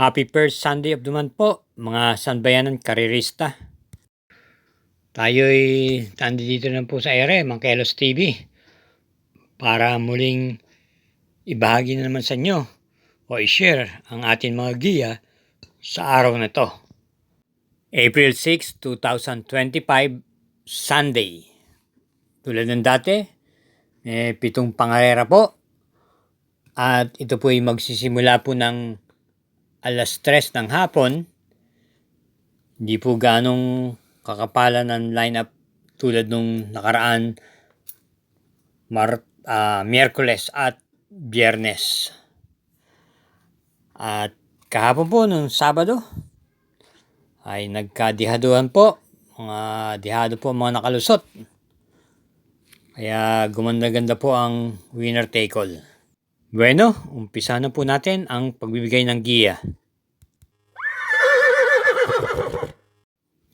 Happy first Sunday of the month po, mga sanbayanan karirista. Tayo'y nandito na po sa ere, Mangkelos TV, para muling ibahagi na naman sa inyo o i-share ang ating mga giya sa araw na to. April 6, 2025, Sunday. Tulad ng dati, may 7 pangarera po. At ito po ay magsisimula po ng alas 3 ng hapon. Hindi po ganong kakapalan ng lineup tulad nung nakaraan Miyerkules at Biyernes. At kahapon po nung Sabado ay nagkadihaduhan po. Mga dihado po mga nakalusot. Kaya gumanda-ganda po ang winner take all. Bueno, umpisa na po natin ang pagbibigay ng giya.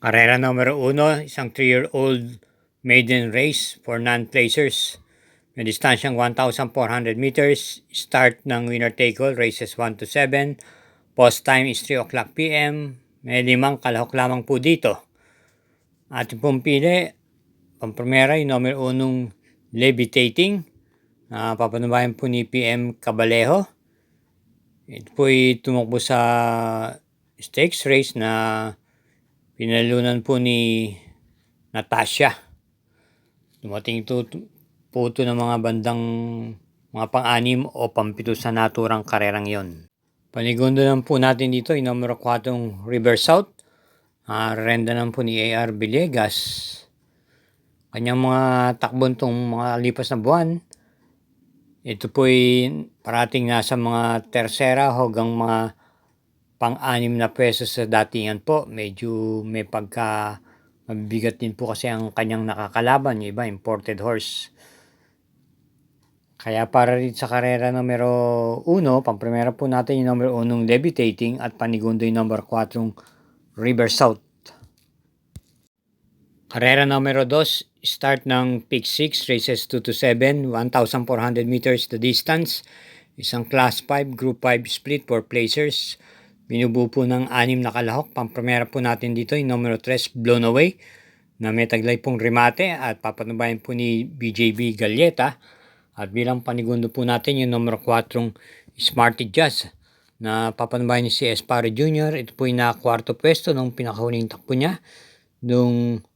Karera numero 1, isang 3-year-old maiden race for non-placers. May distansyang 1,400 meters. Start ng winner take all, races 1 to 7. Post time is 3 o'clock p.m. May 5 kalahok lamang po dito. Ating pong pili, pampremera yung numero 1 Levitating. Papanubayan po ni PM Cabalejo. Ito po ay tumakbo sa stakes race na pinalunan po ni Natasha. Dumating ito po ng mga bandang mga pang-6 o pang-7 sa naturang karerang yon. Panigundo lang po natin dito yung numero 4 River South. Renda naman po ni AR Villegas. Kanyang mga takbon tong mga lipas na buwan. Ito po ay parating nasa mga tersera hanggang mga pang-6 na pwesto sa datingan po. Medyo may pagka mabibigat din po kasi ang kanyang nakakalaban. Yung iba, imported horse. Kaya para rin sa karera numero 1, pampremera po natin yung numero 1 Levitating at panigundo yung numero 4 River South. Karera numero 2, start ng Peak 6, races 2 to 7, 1,400 meters the distance. Isang Class 5, Group 5 split for placers. Binubuo po ng 6 na kalahok. Pampremera po natin dito yung numero 3, Blown Away, na may taglay pong remate at papanubayan po ni BJB Galleta. At bilang panigundo po natin yung numero 4, Smarty Jazz, na papanubayan ni si Espare Jr. Ito po yung na-4th pwesto nung pinakahuling takbo niya noong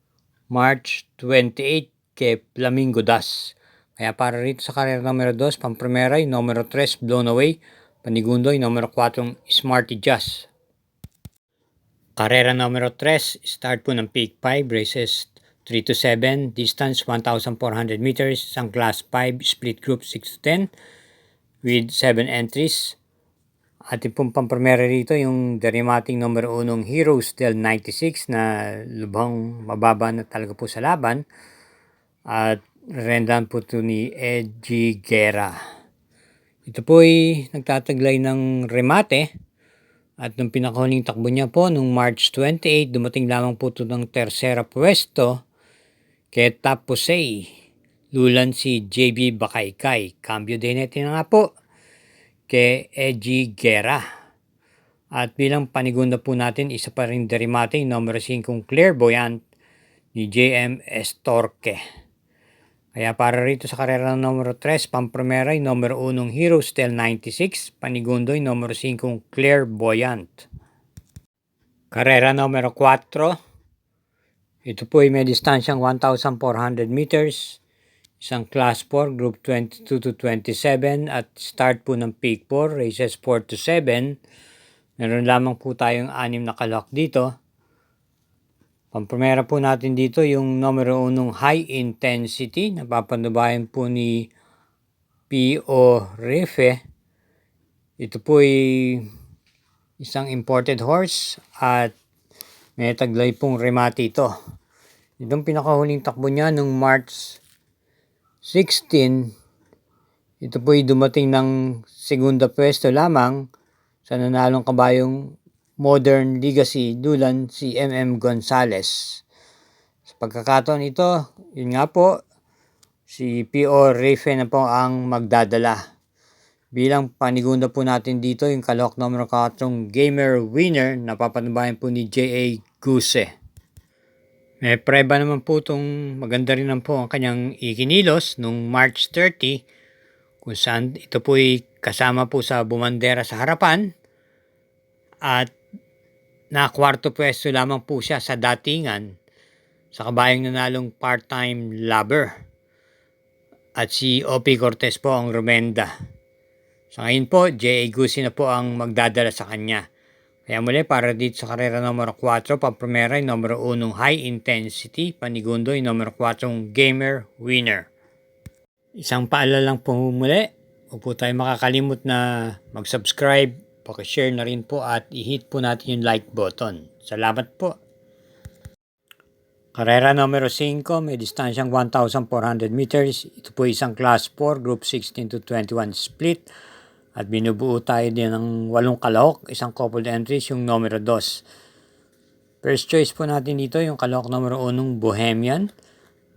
March 28 kay Flamingo Das. Kaya para rito sa karera numero 2, pampremera yung numero 3, Blown Away, panigundo yung numero 4, Smarty Jazz. Karera numero 3, start po ng Peak 5, races 3 to 7, distance 1,400 meters, isang Class 5, split group 6 to 10, with 7 entries. Ating pong pampremera rito yung derimating numero 1 Heroes del 96 na lubhang mababa na talaga po sa laban. At rendan po ito ni Edgy Guerra. Ito po ay nagtataglay ng remate. At nung pinakahuling takbo niya po, nung March 28, dumating lamang po ito ng tersera pwesto kay Taposay. Lulan si JB Bakaykay. Cambio din natin na nga po kay Edgy Guerra. At bilang panigunda po natin, isa pa rin derimate, numero 5 Clairvoyant ni JM Estorque. Kaya para rito sa karera ng numero 3, pampremera yung numero 1 Heroes del 96, panigundo yung numero 5 Clairvoyant. Karera numero 4, ito po ay may distansyang 1,400 meters. Isang Class 4, Group 22 to 27 at start po ng Peak 4, races 4 to 7. Meron lamang po tayong 6 na kalahok dito. Pampremera po natin dito yung numero 1 High Intensity, napapanubayan po ni P.O. Refe. Ito po ay isang imported horse at may taglay pong remate ito. Itong pinakahuling takbo niya nung March 16, ito po ay dumating ng segunda pwesto lamang sa nanalong kabayong Modern Legacy Dulan si MM Gonzales. Sa pagkakataon ito, yun nga po, si P.O. Refe na po ang magdadala. Bilang panigunda po natin dito yung kalahok numero 4 Gamer Winner na papanubayan po ni J.A. Guse. May preba naman po itong maganda rin naman po ang kanyang ikinilos nung March 30 kung saan ito po ay kasama po sa bumandera sa harapan at nakwarto pwesto lamang po siya sa datingan sa kabayang nanalong part-time lover at si O.P. Cortez po ang Romenda. Sa ngayon po, J.A. Guse na po ang magdadala sa kanya. Kaya muli para dito sa karera numero 4, pampremera yung numero 1 High Intensity, panigundo yung numero 4 Gamer Winner. Isang paalala lang po muli, huwag po tayo makakalimot na mag-subscribe, pakishare na rin po at i-hit po natin yung like button. Salamat po. Karera numero 5, may distansyang 1,400 meters. Ito po isang class 4, group 16 to 21 split. At binubuo tayo din ng 8 kalahok, isang coupled entries, yung numero 2. First choice po natin dito, yung kalahok numero 1, Bohemian,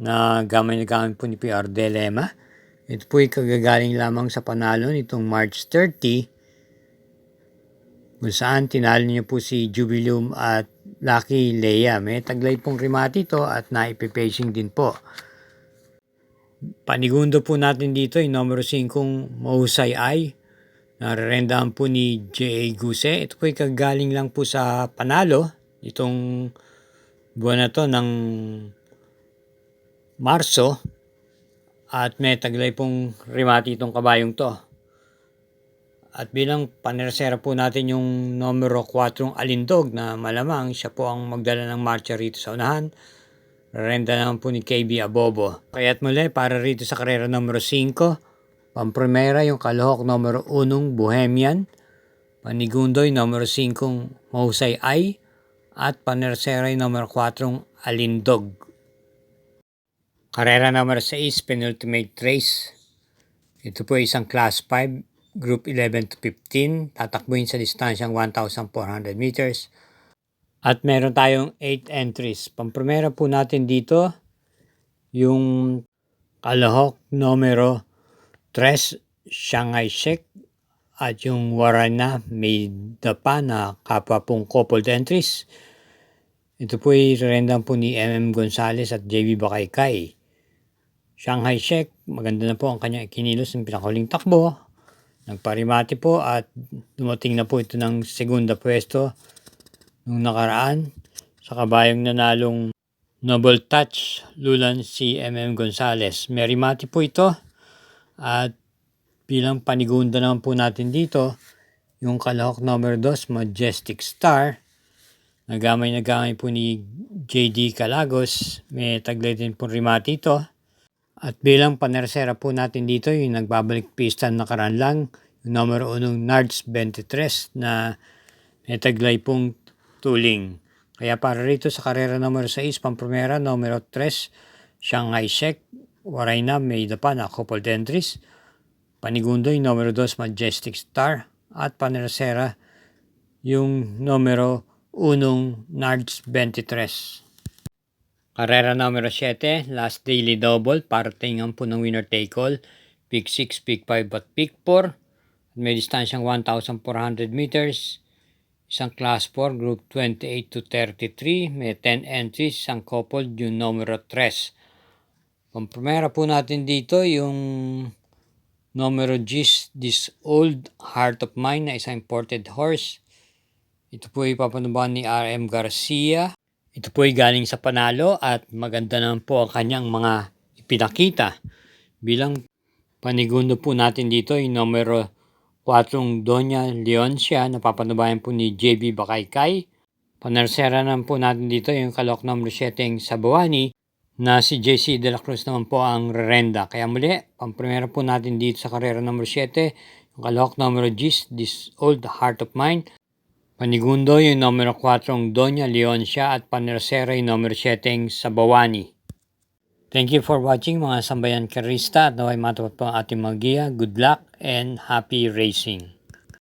na gamay po ni PR De Lema. Ito po ay kagagaling lamang sa panalo nitong March 30, kung saan tinalo niyo po si Jubilum at Lucky Leia. May taglay pong remate ito at naipipacing din po. Panigundo po natin dito, yung numero 5, Mahusay Ay, narerendahan po ni J.A. Guse. Ito po ay kagaling lang po sa panalo itong buwan na to ng Marso at may taglay pong remate itong kabayong to. At bilang panersera po natin yung numero 4 Alindog na malamang siya po ang magdala ng marcha rito sa unahan. Renda naman po ni KB Abobo. Kaya't muli para rito sa karera numero 5, pampremera yung kalahok numero 1 Bohemian, panigundo yung numero 5 Mahusay Ay, at panersera yung numero 4 Alindog. Karera numero 6, penultimate race. Ito po isang class 5, group 11 to 15, tatakbuhin sa distansyang 1,400 meters. At meron tayong 8 entries. Pampremera po natin dito yung kalahok numero 3, Shanghai Shek, at yung Warana may dapa na kapwa pong coupled entries. Ito po ay rendan po ni MM Gonzales at JB Bakaykay. Shanghai Shek, maganda na po ang kanyang ikinilos ng pinakahuling takbo. Nagparimati po at dumating na po ito ng segunda pwesto nung nakaraan sa kabayang nanalong Noble Touch Lulan si MM Gonzales. May rimati po ito. At bilang panigunda naman po natin dito, yung kalahok number 2, Majestic Star, nagamay po ni JD Calagos, may taglay din po rimati ito. At bilang panersera po natin dito, yung nagbabalik pista nakaraan lang, yung numero 1 Nards 23 na may taglay pong tuling. Kaya para rito sa karera numero 6, pampremera, numero 3, Shanghai Shek, waray na may dapa na coupled entries. Panigundo yung numero 2, Majestic Star, at panersera yung numero 1, Nards 23. Karera numero 7, last daily double, paratingan po ng winner take all, pick 6, pick 5 at pick 4. May distansyang 1,400 meters. Isang class 4, group 28 to 33, may 10 entries, isang coupled yung numero 3. Pampremera po natin dito yung numero G's, This Old Heart of Mine na isang imported horse. Ito po ay papanubahan ni RM Garcia. Ito po ay galing sa panalo at maganda naman po ang kanyang mga ipinakita. Bilang panigundo po natin dito yung numero 4 Doña Leoncia na papanubahan po ni JB Bakaykay. Panersera naman po natin dito yung kalahok numero 7 Sabawani na si JC De La Cruz naman po ang rerenda. Kaya muli, pampremera po natin dito sa karera numero 7, yung kalahok numero G's, This Old Heart of Mine. Panigundo yung numero 4 Doña Leoncia at panersera yung numero 7 Sabawani. Thank you for watching mga sambayan karista at naway matupad po ang ating mga giya. Good luck and happy racing!